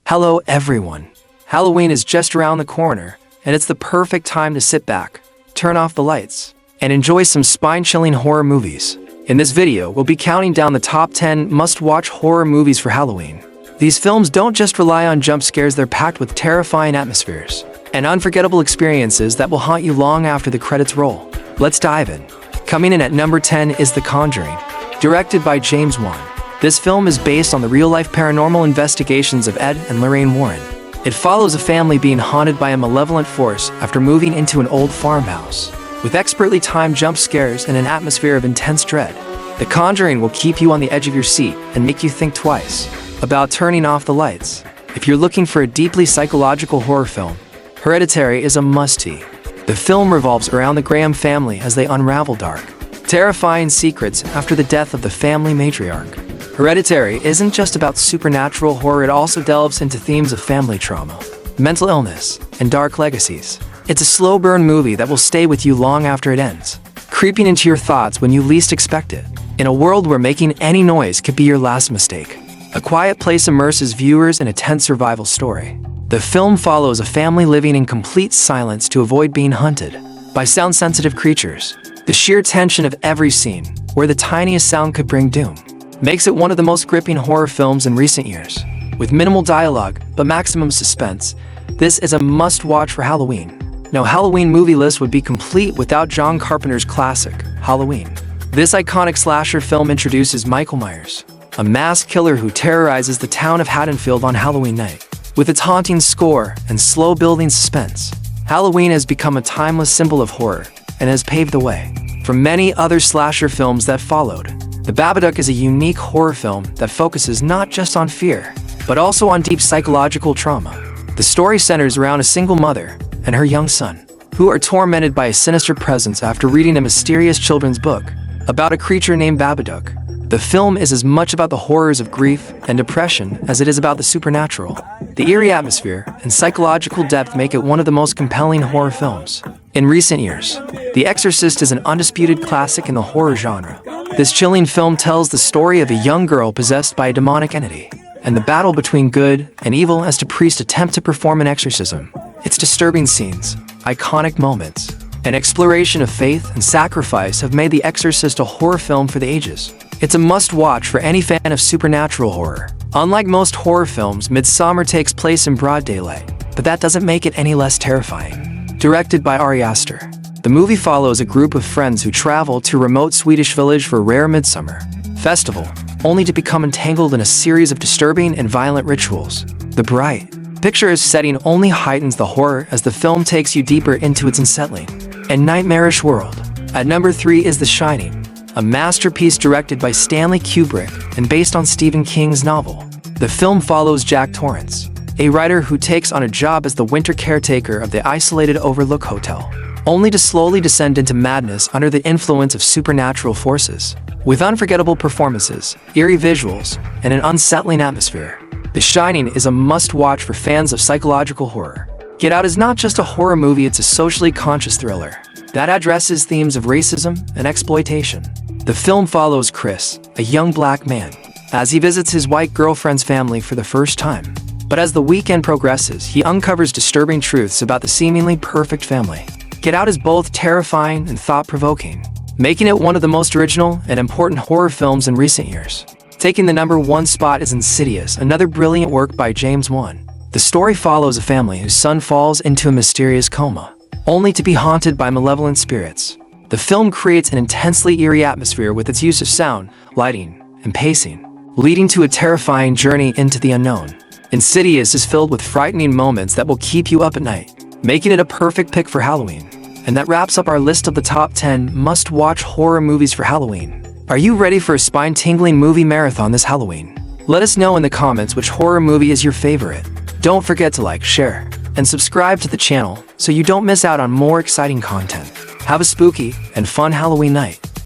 Hello everyone. Halloween is just around the corner, and it's the perfect time to sit back, turn off the lights, and enjoy some spine-chilling horror movies. In this video, we'll be counting down the top 10 must-watch horror movies for Halloween. These films don't just rely on jump scares, they're packed with terrifying atmospheres and unforgettable experiences that will haunt you long after the credits roll. Let's dive in. Coming in at number 10 is The Conjuring, directed by James Wan. This film is based on the real-life paranormal investigations of Ed and Lorraine Warren. It follows a family being haunted by a malevolent force after moving into an old farmhouse. With expertly timed jump scares and an atmosphere of intense dread, The Conjuring will keep you on the edge of your seat and make you think twice about turning off the lights. If you're looking for a deeply psychological horror film, Hereditary is a must-see. The film revolves around the Graham family as they unravel dark, terrifying secrets after the death of the family matriarch. Hereditary isn't just about supernatural horror, it also delves into themes of family trauma, mental illness, and dark legacies. It's a slow-burn movie that will stay with you long after it ends, creeping into your thoughts when you least expect it. In a world where making any noise could be your last mistake, A Quiet Place immerses viewers in a tense survival story. The film follows a family living in complete silence to avoid being hunted by sound-sensitive creatures. The sheer tension of every scene, where the tiniest sound could bring doom, makes it one of the most gripping horror films in recent years. With minimal dialogue, but maximum suspense, this is a must-watch for Halloween. No Halloween movie list would be complete without John Carpenter's classic, Halloween. This iconic slasher film introduces Michael Myers, a masked killer who terrorizes the town of Haddonfield on Halloween night. With its haunting score and slow-building suspense, Halloween has become a timeless symbol of horror and has paved the way for many other slasher films that followed. The Babadook is a unique horror film that focuses not just on fear, but also on deep psychological trauma. The story centers around a single mother and her young son, who are tormented by a sinister presence after reading a mysterious children's book about a creature named Babadook. The film is as much about the horrors of grief and depression as it is about the supernatural. The eerie atmosphere and psychological depth make it one of the most compelling horror films in recent years. The Exorcist is an undisputed classic in the horror genre. This chilling film tells the story of a young girl possessed by a demonic entity, and the battle between good and evil as the priest attempt to perform an exorcism. Its disturbing scenes, iconic moments, and exploration of faith and sacrifice have made The Exorcist a horror film for the ages. It's a must-watch for any fan of supernatural horror. Unlike most horror films, Midsommar takes place in broad daylight, but that doesn't make it any less terrifying. Directed by Ari Aster, the movie follows a group of friends who travel to a remote Swedish village for a rare midsummer festival, only to become entangled in a series of disturbing and violent rituals. The bright, picturesque setting only heightens the horror as the film takes you deeper into its unsettling and nightmarish world. At number 3 is The Shining, a masterpiece directed by Stanley Kubrick and based on Stephen King's novel. The film follows Jack Torrance, a writer who takes on a job as the winter caretaker of the isolated Overlook Hotel, only to slowly descend into madness under the influence of supernatural forces. With unforgettable performances, eerie visuals, and an unsettling atmosphere, The Shining is a must-watch for fans of psychological horror. Get Out is not just a horror movie, it's a socially conscious thriller that addresses themes of racism and exploitation. The film follows Chris, a young black man, as he visits his white girlfriend's family for the first time. But as the weekend progresses, he uncovers disturbing truths about the seemingly perfect family. Get Out is both terrifying and thought-provoking, making it one of the most original and important horror films in recent years. Taking the number 1 spot is Insidious, another brilliant work by James Wan. The story follows a family whose son falls into a mysterious coma, only to be haunted by malevolent spirits. The film creates an intensely eerie atmosphere with its use of sound, lighting, and pacing, leading to a terrifying journey into the unknown. Insidious is filled with frightening moments that will keep you up at night, making it a perfect pick for Halloween. And that wraps up our list of the top 10 must-watch horror movies for Halloween. Are you ready for a spine-tingling movie marathon this Halloween? Let us know in the comments which horror movie is your favorite. Don't forget to like, share, and subscribe to the channel so you don't miss out on more exciting content. Have a spooky and fun Halloween night.